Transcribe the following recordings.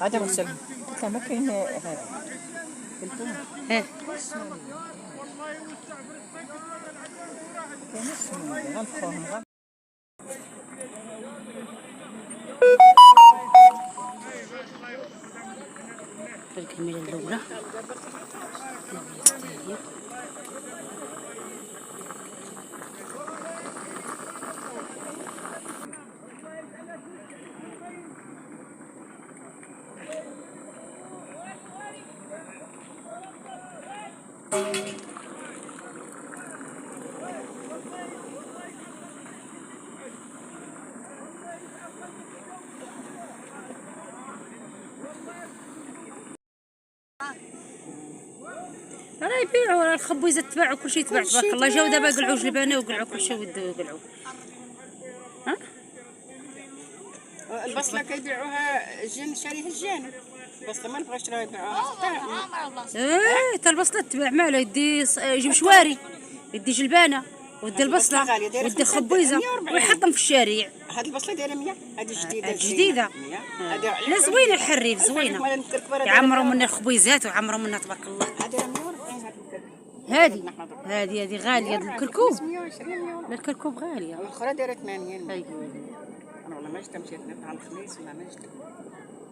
هذا مسلم ما كاين هذا البوم ايه كاين السمن غنفخوهم الكمية الأولى راه يبيعوا، راه الخبيزات تباع وكل شيء تباع تبارك الله. جاو دابا قلعوا جلبانه وقلعوا كل شيء ودوا قلعوا. ها البصله كيبيعوها جن شاريها الجان البصله ما نبغاش راه يبيعوها تا البصله تباع مالها يدي يجيب شواري يدي جلبانه ودي البصله ودي خبيزه ويحطهم في الشارع. هاد البصله دايره 100 هذه جديده جديده لا زوينه الحريف زوينه يعمروا منها الخبيزات ويعمروا منها تبارك الله. هذه غاليه الكركوب. لا الكركوب غاليه الاخرى دايره 80. ايوا انا والله ما جبت مشيت نطلع الخميس ولا ما جبت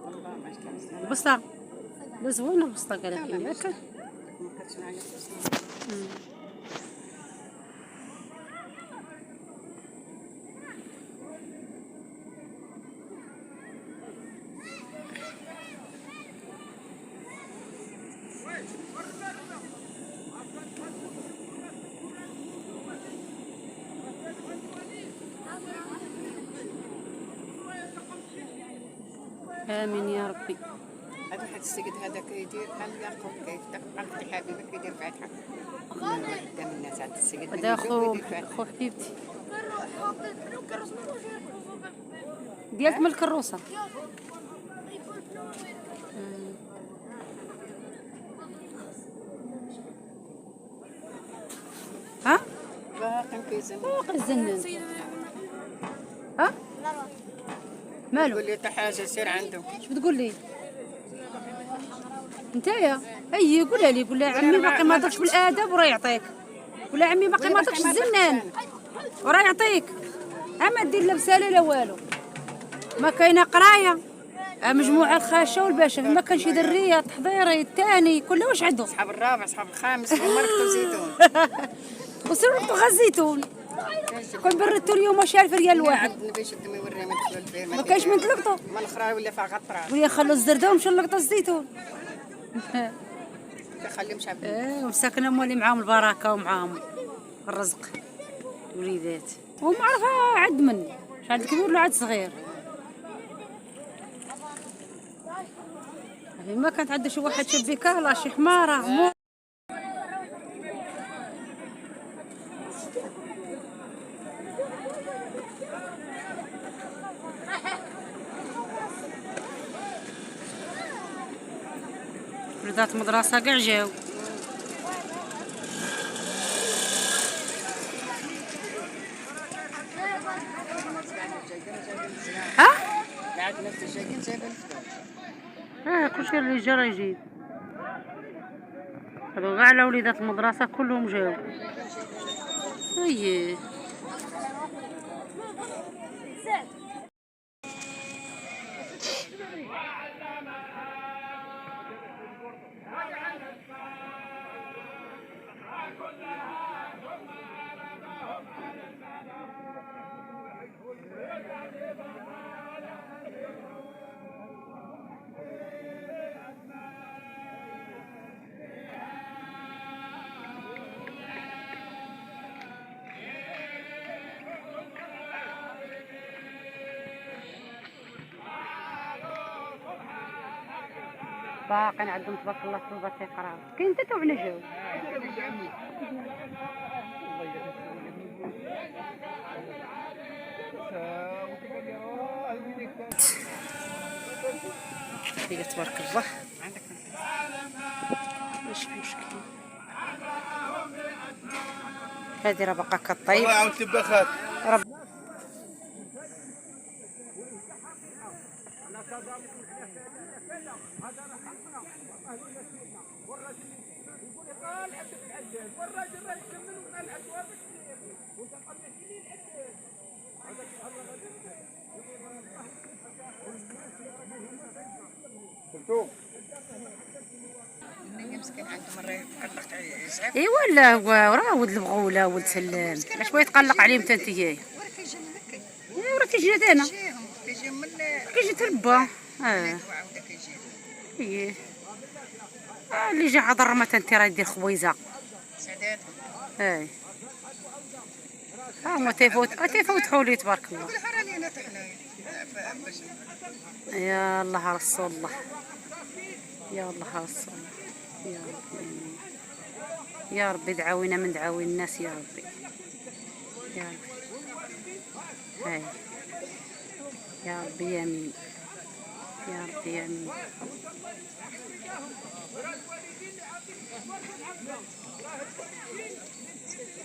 والله ما جبت البصله لا زوينه البصله قال لك ياك ما خدتش معايا امين يا ربي. هذا واحد السيد هذا كيدير بحال الياقوت كيفتح بحال اختي حبيبه كيدير فاتحه قدام الناس. هذا السيد هذا خو حبيبتي ديالك من الكروسه. ها باقي كيزن باقي الزنان. ها مالو قول لي حتى حاجه سير عنده. اش بتقول لي نتايا؟ اي قولها لي، قول لها عمي باقي ما درتش بالادب وراه يعطيك. قول لها عمي باقي ما درتش الزنان وراه يعطيك. اما دير لا بساله لا والو. ما كاينه قرايه مجموعه الخاشه والباشا ما كانش دريه تحضيري الثاني كله واش عنده. صحاب الرابع صحاب الخامس هما ركبوا زيتون وسيروا ركبوا غير الزيتون. كون بردتو اليوم واش عارف ريال واحد النبي شد ما يوريها ما دخلوا البير ما كاينش من تلقطوا. ما الاخرى ولا فيها غطره ويا خلوا الزردة ومشاو لقطوا الزيتون. كيخليهم شعب وساكنه مولي معاهم البركه ومعاهم الرزق وليدات ومعرفه عد من عاد كبير ولا عاد صغير. ما كانت عنده شي واحد شبيكه ولا شي حماره ولدات المدرسه كاع جاو. ها قاعد نفس الشيء جايبه كلشي اللي جا راه يجيب. هادو كاع على وليدات المدرسه كلهم جاو. اييه باقين عندهم تبارك الله طلبات يقراو. كاين حتى توعنا جاو. هي تبارك الله عندك ماشي مشكل. هذه راه باقا كطيب. والله عاود تبخات رب مسكين عنده مرة يقلق يزعف. ايوا لا هو راه ولد البغوله ولد سلام، علاش بغا يتقلق عليهم حتى نتيا؟ وراه كيجي من مكة. ايوا راه تيجي لهنا، كيجيهم من كيجي تربى. وعاودة كيجي. ايه اللي جا حضر ما تنتي راه يدير خويزه. سعداتهم. ها هما تيفوتحوا لي تبارك الله. نقول حرا لينا حنايا. باش يا الله رسول الله، يا الله رسول الله، يا ربي يا ربي دعاوينا من دعاوي الناس يا ربي، يا ربي هاي يا ربي يمين، يا ربي يمين.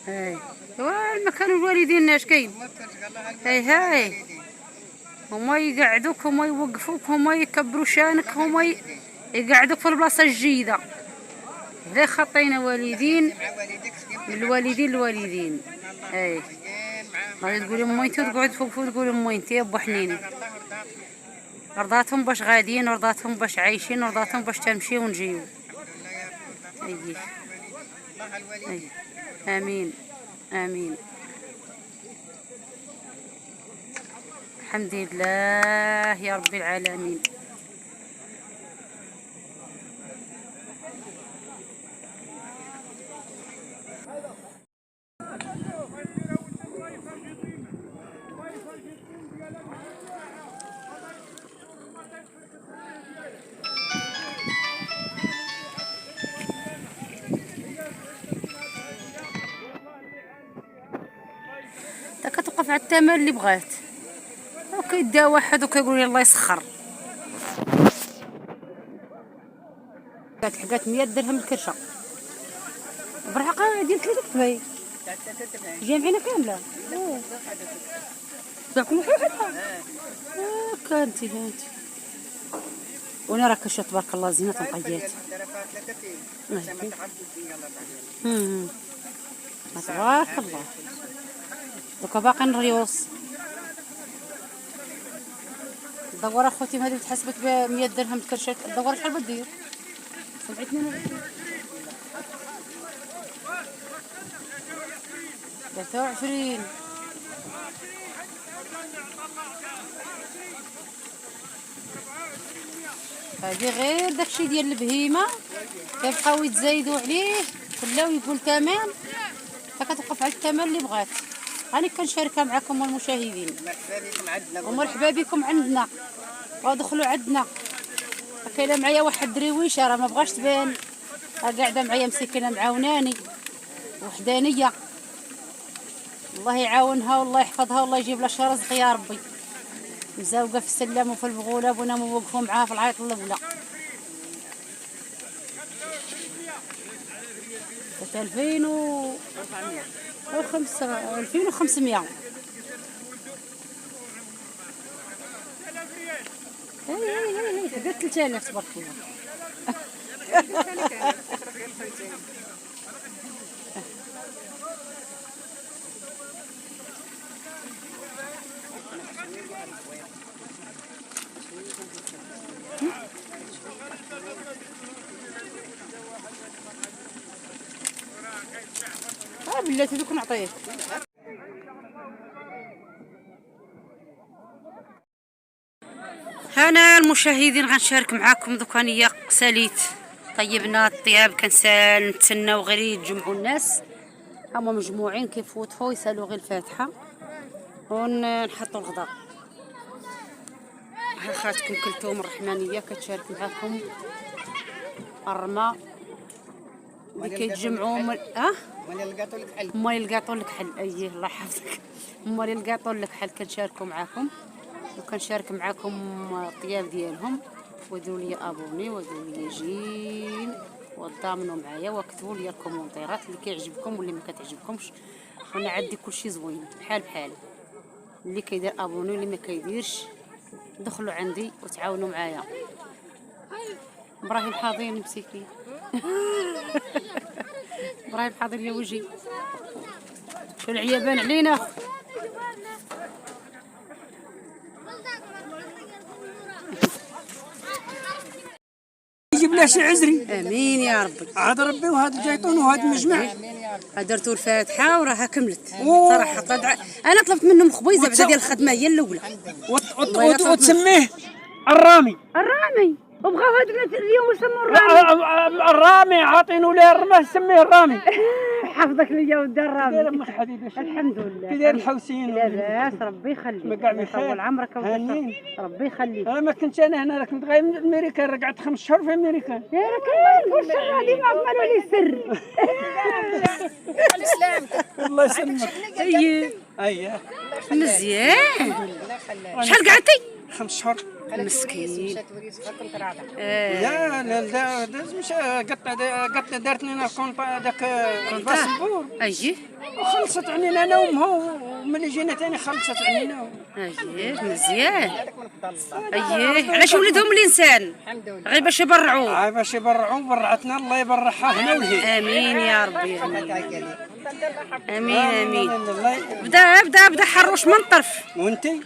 هاي المكان الوالدين اش كاين؟ هاي هما يقعدوك، هما يوقفوك، هما يكبروا شانك، هما يقعدوك في البلاصه الجيده. لا خطينا والدين الوالدين. اي ما تقولي موينتي وتقعد فوق تقولي موينتي يا بو حنيني. رضاتهم باش غاديين، ورضاتهم باش عايشين، ورضاتهم باش تمشي ونجيو. اي امين امين. الحمد لله يا رب العالمين. كتوقف على الثمن اللي بغات، وكيدا واحد وكيقول لي الله يسخر. حقات 100 درهم الكرشه برحقه ديال 3 دبي جامعينه كامله. باكم حقها كانتي هانتي. وانا راه كرشه تبارك الله زينه نقيات. تبارك الله. دوكا باقي الريوس الدوره اخوتي هذه تحسبت ب 100 درهم الكرشه. الدوره شحال بدير؟ 22 23. هذه غير داكشي ديال البهيمه كيبقاو يتزايدوا عليه ولاو يقول ثمن، فكتوقف على الثمن اللي بغات. راني كنشاركها معكم المشاهدين. ومرحبا بكم عندنا ودخلوا عندنا. كاينه معايا واحد درويشه راه ما بغاش تبان، قاعده معايا مسكينه معاوناني وحدانيه. الله يعاونها والله يحفظها والله يجيب لها شي رزق يا ربي. مزاوقه في السلام وفي البغوله بونا موقفوا معاها في العيط الاولى. 2500. هي حقت 3000 تبارك الله. بلاتي دوك نعطيك. هنا المشاهدين غنشارك معاكم دوكا نيا ساليت طيبنا الطياب كنسال نتسناو غير يتجمعوا الناس. هما مجموعين كيفوتفوا يسالوا غير الفاتحه ونحطوا الغداء. ها خاتكم كلثوم الرحمانيه كتشارك معاكم الرما اللي كيتجمعوا مالي لقاتو لك حل. مالي لقاتو لك حل. اييه الله يحفظك. مالي لقاتو لك حل كنشاركوا معاكم وكنشارك معاكم الطياب ديالهم. وديروا لي ابوني وديروا لي جيم وضامنوا معايا وكتبوا لي الكومونتيرات اللي كيعجبكم واللي ما كتعجبكمش. وانا عندي كلشي زوين بحال بحال. اللي كيدير ابوني واللي ما كيديرش دخلوا عندي وتعاونوا معايا. ابراهيم حاضر مسكين. ابراهيم حاضر يا وجهي. شو العيابان علينا. يجيب له شي عزري. امين يا ربي. عاد ربي وهذا جايطون وهذا مجمع. درتوا الفاتحه وراها كملت صراحه. انا طلبت منهم خبيزه بعدا ديال الخدمه هي الاولى. وتسميه الرامي. الرامي وبغاو هاد البنات اليوم يسموا الرامي. الرامي عاطينو ليه الرماه سميه الرامي. حفظك ليا ودي الرامي. داير امك حبيبي. الحمد لله. كي داير الحوسين. لاباس ربي يخليك. مقع بخير. يطول عمرك هانين. ربي يخليك. انا ما كنتش انا هنا كنت غايب من امريكا رجعت 5 شهور في امريكا. يا راك ما نقولش هذه ما عملوا لي سر. الله يسلمك. اييه مزيان. شحال قعدتي؟ 5 شهور. مسكين. لا لا مش قطع دارت لنا الكونط داك الباسبور. اييه وخلصت علينا انا وامها وملي جينا ثاني خلصت علينا. اييه مزيان. اييه علاش ولدهم الانسان غير باش يبرعوا. باش يبرعوا برعتنا الله يبرعها هنا ولهي. امين يا ربي. امين امين. بدا حروش من طرف. وانتي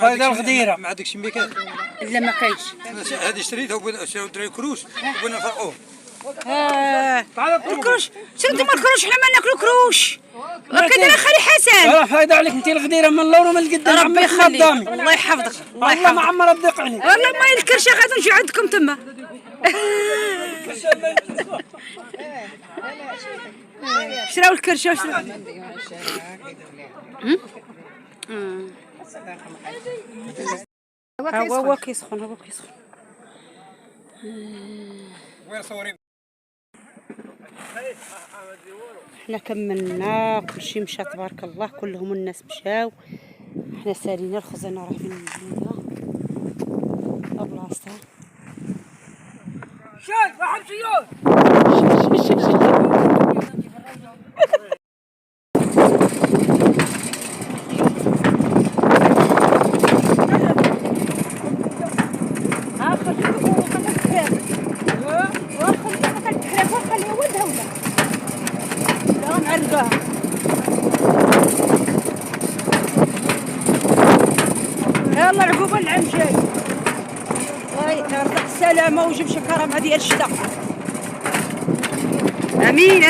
فايدة الغديرة ما عندكش ميكان. لا ما كاينش. هذه شريتها وبنا دري كروش وبنا نفرقوه. الكروش شنو انتم الكروش؟ حنا ما ناكلوا كروش. وكذا خالي حسن. فايدة عليك انت الغديرة من اللون ومن القدام. ربي يخليك. الله يحفظك. والله ما عمر الضيق عليك. والله ما الكرشه غادي نجي عندكم تما. شراو الكرشه شراو. هو كيسخن هو كيسخن. وين صورين؟ حنا كملنا كلشي مشى تبارك الله. كلهم الناس مشاو. حنا سالينا الخزانه راه فين موجوده بلاصتها. شاد واحد سيور. يلا عقوبة العام جاي. الله يرزق السلامة ويجيب شي كرامة ديال الشتا. امين امين.